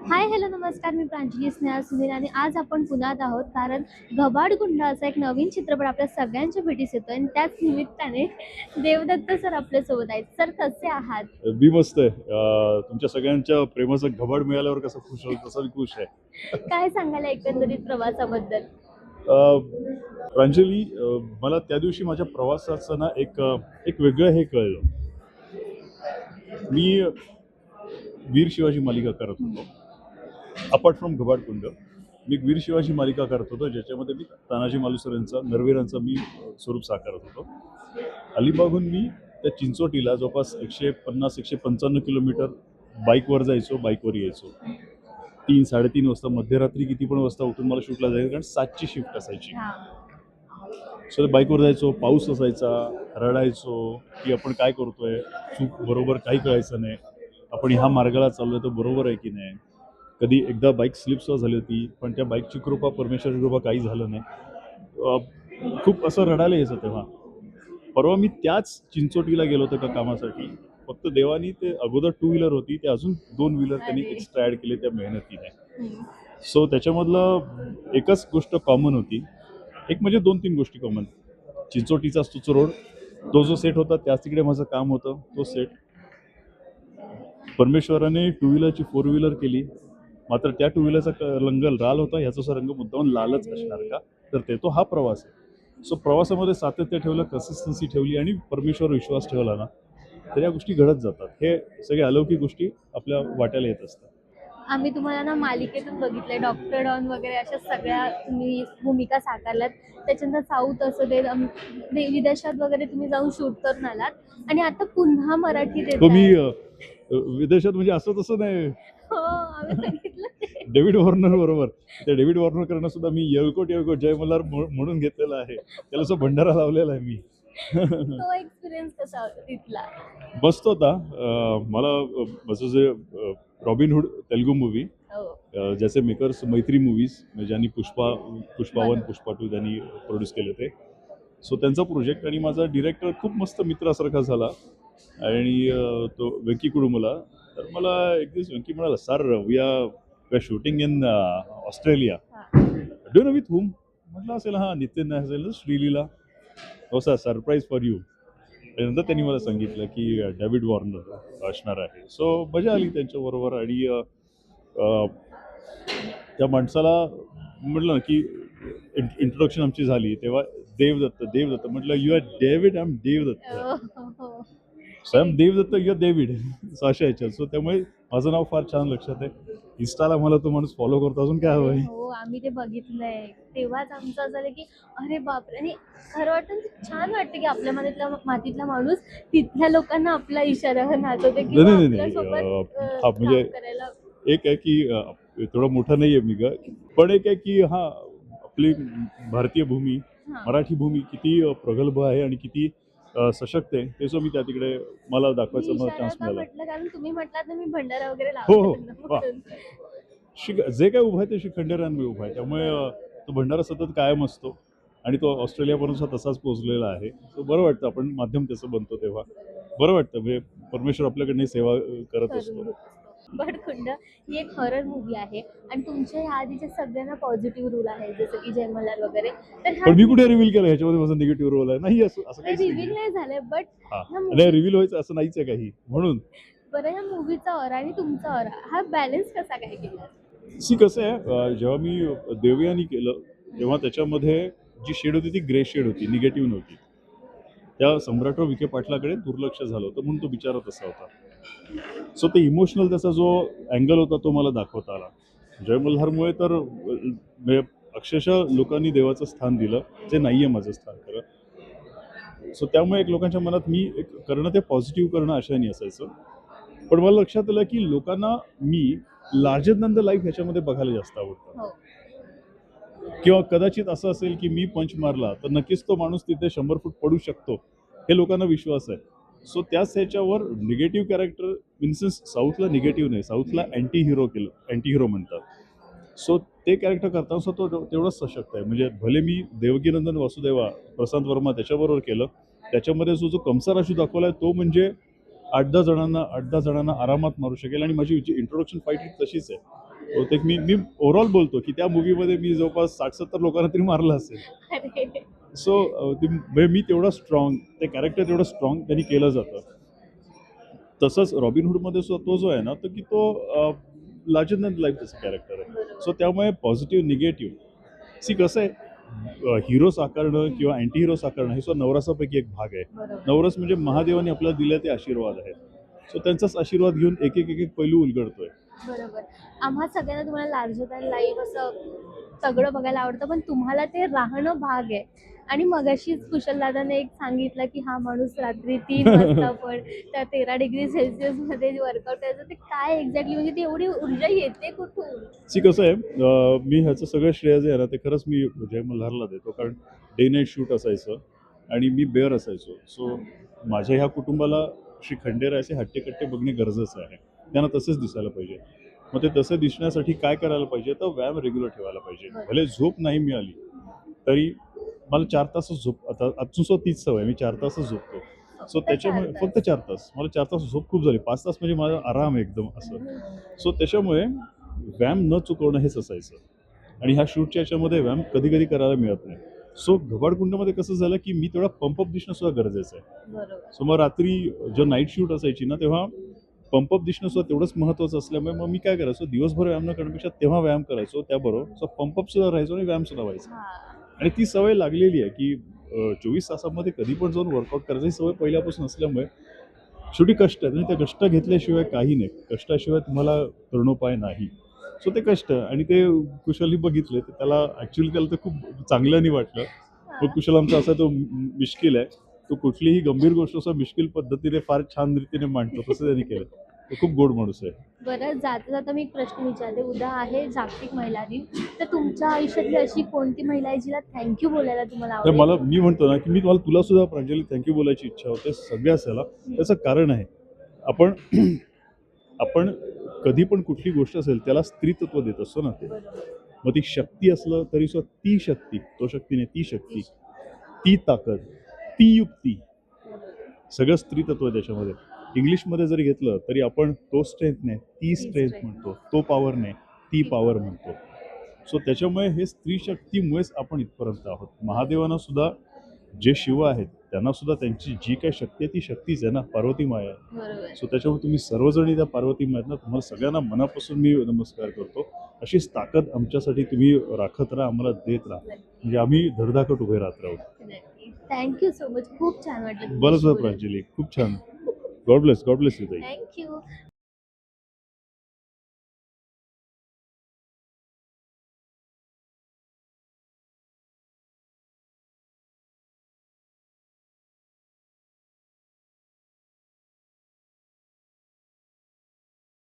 Hi hello नमस्कार. मी प्रांजली स्नेहा सुनील आणि आज आपण पुण्यात आहोत कारण घबाडकुंड असा एक नवीन चित्रपट आपल्या सगळ्यांच्या भेटीस येतो आणि त्याच निमित्ताने देवदत्त सर आपल्यासोबत आहेत. सर कसे आहात? मी मस्त आहे. तुमच्या सगळ्यांच्या प्रेमाचं घबाड मिळाल्यावर कसं खुश होईल तसा मी खुश आहे. काय सांगायला एकंदरीत प्रवासाबद्दल? प्रांजली, मला त्या दिवशी माझ्या प्रवासाचं ना एक वेगळं हे कळलं. मी वीर शिवाजी मालिका करत होतो. अपार्ट फ्रॉम घबाडकुंड मी वीर शिवाजी मालिका करत होतो, ज्याच्यामध्ये मी तानाजी मालुसरे यांचा नरवीरांचा मी स्वरूप साकारत होतो. अलिबागहून मी त्या चिंचोटीला जवळपास 150-155 किलोमीटर बाईकवर जायचो, बाईकवर यायचो. 3-3:30 वाजता मध्यरात्री किती पण वाजता उठून मला शूटला जायचं, कारण 7ची शिफ्ट असायची. सो बाईकवर जायचो, पाऊस असायचा, रडायचो की आपण काय करतोय, चूक बरोबर काही कळायचं नाही, आपण ह्या मार्गाला चाललोय तो बरोबर आहे की नाही. कधी एकदा बाईक स्लिपसुद्धा झाली होती, पण त्या बाईकची कृपा, परमेश्वराची कृपा काही झालं नाही. खूप असं रडायला यायचं तेव्हा. परवा मी त्याच चिंचोटीला गेलो होतो का कामासाठी. फक्त देवानी ते अगोदर 2 व्हीलर होती, ते अजून 2 व्हीलर त्यांनी एक्स्ट्रा ॲड केले त्या मेहनतीने. सो त्याच्यामधलं एकच गोष्ट कॉमन होती. एक म्हणजे 2-3 गोष्टी कॉमन. चिंचोटीचा स्तुच रोड, तो जो सेट होता त्याच तिकडे माझं काम होतं, तो सेट. परमेश्वराने 2 व्हीलरची 4 व्हीलर केली, मात्र त्या 2 व्हीलरचा रंग लाल होता, ह्याचा रंग मुद्दाम लालच असणार का, तर तो हा प्रवास आहे. सो प्रवासामध्ये सातत्य ठेवलं, कन्सिस्टन्सी ठेवली आणि परमेश्वर विश्वास ठेवला ना, तर या गोष्टी घडत जातात. हे सगळे अलौकिक गोष्टी आपल्या वाट्याला येत असतात. आम्ही तुम्हाला ना मालिकेतून बघितलंय, डॉक्टर डॉन वगैरे अशा सगळ्या तुम्ही भूमिका साकारल्यात. त्याच्यानंतर साऊथ असं ते विदेशात वगैरे तुम्ही जाऊन शूट करून आलात आणि आता पुन्हा मराठीत तो मी येताय. विदेशात म्हणजे असं तसं नाही. हो, आम्ही बघितलं ते. डेव्हिड वॉर्नर बरोबर. त्या डेव्हिड वॉर्नर करणं सुद्धा मी येळकोट येळकोट जय मल्हार म्हणून घेतलेला आहे. त्याला असं भंडारा लावलेला आहे मी. तो एक्सपिरियन्स कसा होता तिथला? मस्त होता. मला माझं जे रॉबिनहूड तेलुगू मूवी, हो. ज्याचे मेकर्स मैत्री मूवीज, ज्यांनी पुष्पा 1, पुष्पा 2 त्यांनी प्रोड्यूस केले ते. सो त्यांचा प्रोजेक्ट आणि माझा डिरेक्टर खूप मस्त मित्रासारखा झाला. आणि तो व्यंकी कुडुमला. तर मला एक दिवस व्यंकी म्हणाला, sir we are shooting in Australia. Do know with whom? म्हटलं असेल हां नितीन असेल श्रीलीला. हो सर, सरप्राईज फॉर यू. त्यानंतर त्यांनी मला सांगितलं की डेव्हिड वॉर्नर असणार आहे. सो मजा आली त्यांच्याबरोबर. आणि त्या माणसाला म्हटलं ना की इंट्रोडक्शन आमची झाली तेव्हा देवदत्त देवदत्त म्हटलं, you are David, I am Devdatt. हो. Sam Devdatt, you are David. अशा ह्याच्यात. सो त्यामुळे माझं नाव फार छान लक्षात आहे. इन्स्टाला मला तो माणूस फॉलो करतो, अजून काय हवं आहे. हो, आम्ही ते बघितलंय. तेव्हाच आमचं असं झालं की अरे बापरे! आणि खरं वाटतं छान वाटतं की आपल्या मातीतला माणूस तिथल्या लोकांना आपला इशारा नाचवते किंवा नाही नाही नाही आपल्यासोबत हा म्हणजे काम करायला. एक आहे की थोडा मोठा नाही आहे मी ग, पण एक आहे की हा आपली भारतीय भूमी, हां. मराठी भूमी किती प्रगल्भ आहे आणि किती सशक्त आहे, ते सो मी त्या तिकडे मला दाखवायचा मला इशारा चान्स का मिळाला. म्हटलं कारण तुम्ही म्हटलात ना मी भंडारा वगैरे हो हो लावला वा. म्हणून. जे काय उभं आहे ते शिखंडेरांनी उभं आहे, त्यामुळे तो भंडारा सतत कायम असतो आणि तो ऑस्ट्रेलियापर्यंत सुद्धा तसाच पोहोचलेला आहे. तो बरं वाटतं, आपण माध्यम त्याचं बनतो तेव्हा बरं वाटतं. म्हणजे परमेश्वर आपल्याकडनं सेवा करत असतो. करून बडखुंड ही एक हॉरर मूवी आहे आणि तुमच्या ह्या आधीच्या सगळ्यांना पॉझिटिव्ह रोल आहे जसं की जय मल्हार वगैरे. तर पण मी कुठे रिव्हील केलं ह्याच्यामध्ये माझा निगेटिव्ह रोल आहे? नाही, असं असं काहीच रिव्हील नाही. नाही झालंय बट हा ह्या नाही, रिव्हील व्हायचं असं नाहीच आहे काही, म्हणून. बरं ह्या मूवीचा ऑरा आणि तुमचा ऑरा हा बॅलन्स कसा काय केला? सी कसं आहे, जेव्हा मी देवयानी केलं तेव्हा त्याच्यामध्ये जी शेड होती ती ग्रे शेड होती, निगेटिव्ह नव्हती. त्या सम्राटराव विखे पाटलाकडे दुर्लक्ष झालं होतं म्हणून तो बिचारा तसा होता. सो ते इमोशनल त्याचा जो अँगल होता तो मला दाखवता आला. जय मल्हारमुळे तर म्हणजे अक्षरशः लोकांनी देवाचं स्थान दिलं, जे नाही आहे माझं स्थान खरं. सो त्यामुळे एक लोकांच्या मनात मी एक करणं, ते पॉझिटिव्ह करणं आशयाने असायचं. पण मला लक्षात आलं की लोकांना मी लार्जर दॅन द लाईफ ह्याच्यामध्ये बघायला जास्त आवडतं. हो. किंवा कदाचित असं असेल की मी पंच मारला तर नक्कीच तो माणूस तिथे 100 फूट पडू शकतो, हे लोकांना विश्वास आहे. सो त्याच ह्याच्यावर निगेटिव्ह कॅरेक्टर, इन्सेन्स साऊथला निगेटिव्ह नाही, साऊथला अँटी हिरो केलं, अँटी हिरो म्हणतात. सो ते कॅरेक्टर करताना सुद्धा तो तेवढंच सशक्त आहे. म्हणजे भले मी देवकीनंदन वासुदेवा, प्रशांत वर्मा त्याच्याबरोबर केलं, त्याच्यामध्ये जो कंसा राशू दाखवला आहे तो म्हणजे 8-10 जणांना आरामात मारू शकेल. आणि माझी जी इंट्रोडक्शन फाईट ही तशीच आहे. बहुतेक मी ओव्हरऑल बोलतो की त्या मूवीमध्ये मी जवळपास 60-70 लोकांना तरी मारलं असेल. अरे सो म्हणजे मी तेवढं स्ट्रॉंग, ते कॅरेक्टर तेवढं स्ट्रॉंग त्यांनी केलं जातं. तसंच रॉबिनहूडमध्ये सुद्धा तो जो आहे ना, तर की तो लार्जर दॅन लाईफ त्याचं कॅरेक्टर आहे. बरोबर. सो त्यामुळे पॉझिटिव्ह, निगेटिव्ह सी कसं आहे, हिरो साकारणं किंवा अँटी हिरो साकारणं हे सुद्धा नवरसापैकी एक भाग आहे. बरोबर. नवरस म्हणजे महादेवाने आपल्याला दिले ते आशीर्वाद आहेत. सो त्यांचाच आशीर्वाद घेऊन एक पैलू उलगडतोय. बरोबर. आम्हा सगळ्यांना तुम्हाला लार्जर दॅन लाईफ असं सगळं बघायला आवडतं, पण तुम्हाला ते राहणं भाग आहे. आणि मगाशीच कुशलदादाने एक सांगितलं, की हा माणूस रात्री 3 वाजता पण त्या 13 डिग्री सेल्सिअसमध्ये वर्कआउट करायचं. ते काय एक्झॅक्टली, म्हणजे ती एवढी ऊर्जा येते कुठून? सी कसं आहे, मी ह्याचं सगळं श्रेय जे आहे ना, ते खरंच मी जय मल्हारला देतो. कारण डे नाईट शूट असायचं आणि मी बेअर असायचो. सो माझ्या ह्या कुटुंबाला श्री खंडेरायाचे हट्टे-कट्टे बघणे गरजेचं आहे. त्यांना तसंच दिसायला पाहिजे. मग ते तसं दिसण्यासाठी काय करायला पाहिजे, तर व्यायाम रेग्युलर ठेवायला पाहिजे. भले झोप नाही मिळाली तरी मला 4 तासच झोप, आता अजून सुद्धा तीच सवय आहे, मी 4 तासच झोपतो. सो त्याच्यामुळे फक्त 4 तास, मला 4 तास झोप खूप झाली. 5 तास म्हणजे माझा आराम आहे एकदम असं. सो त्याच्यामुळे व्यायाम न चुकवणं हेच असायचं. आणि ह्या शूटच्या याच्यामध्ये व्यायाम कधी-कधी करायला मिळत नाही. सो घबाडकुंडमध्ये कसं झालं, की मी तेवढा पंपअप दिसणं सुद्धा गरजेचं आहे. बरोबर. सो मग रात्री जेव्हा नाईट शूट असायची ना, तेव्हा पंपअप दिसणं सुद्धा तेवढंच महत्त्वाचं असल्यामुळे मग मी काय करायचो, दिवसभर व्यायाम न करण्यापेक्षा तेव्हा व्यायाम करायचो त्याबरोबर. सो पंपअप सुद्धा राहायचो आणि व्यायाम सुद्धा व्हायचा. हां. आणि ती सवय लागलेली आहे, की 24 तासामध्ये कधी पण जाऊन वर्कआउट करायची सवय पहिल्यापासून असल्यामुळे शेवटी कष्ट आहेत आणि ते कष्ट घेतल्याशिवाय काही नाही. कष्टाशिवाय तुम्हाला तृणोपाय नाही. सो ते कष्ट आणि ते कुशलनी बघितले, तर त्याला ॲक्च्युअली त्याला ते खूप चांगल्याने वाटलं. तो कुशल आमचा असा तो मिश्किल आहे. तो कुठलीही गंभीर गोष्ट असं मिश्किल पद्धतीने फार छान रीतीने मांडतो, तसं त्यांनी केलं. तो खूप गोड माणूस आहे. बरं, जाता जाता मी एक प्रश्न विचारते. उद्या आहे जागतिक महिला दिन, तर तुमच्या आयुष्यातली अशी कोणती महिला आहे जिला थँक्यू बोलायला तुम्हाला तर आवडेल? मी म्हणतो ना, की तुला सुद्धा प्रांजली थँक्यू बोलायची इच्छा होते सगळ्या असायला. त्याचं कारण आहे, आपण आपण कधी पण कुठली गोष्ट असेल त्याला स्त्रीत्व देत असतो ना ते. बरोबर. मग ती शक्ती असलं तरी सुद्धा ती शक्ती, तो शक्ती नाही, ती शक्ती, ती ताकद, ती युक्ती, सगळं स्त्रीतत्व आहे त्याच्यामध्ये. इंग्लिशमध्ये जरी घेतलं तरी आपण तो स्ट्रेंथ नाही, ती स्ट्रेंथ म्हणतो. तो पॉवर नाही, ती पॉवर म्हणतो. सो त्याच्यामुळे हे स्त्री शक्तीमुळेच आपण इथपर्यंत आहोत. महादेवांना सुद्धा जे शिव आहेत त्यांना सुद्धा त्यांची जी काही शक्ती आहे ती शक्तीच आहे ना, पार्वती माया आहे. बरोबर. सो त्याच्यामुळे तुम्ही सर्वजणी त्या पार्वती माया आहेत ना, तुम्हाला सगळ्यांना मनापासून मी नमस्कार करतो. अशीच ताकद आमच्यासाठी तुम्ही राखत राहा, आम्हाला देत राहा, म्हणजे आम्ही धडधाकट उभे राहत राहू. Thank you so much. खूप छान वाटलं बरंच प्रांजली, खूप छान. गॉड ब्लेस यू ताई. थँक्यू.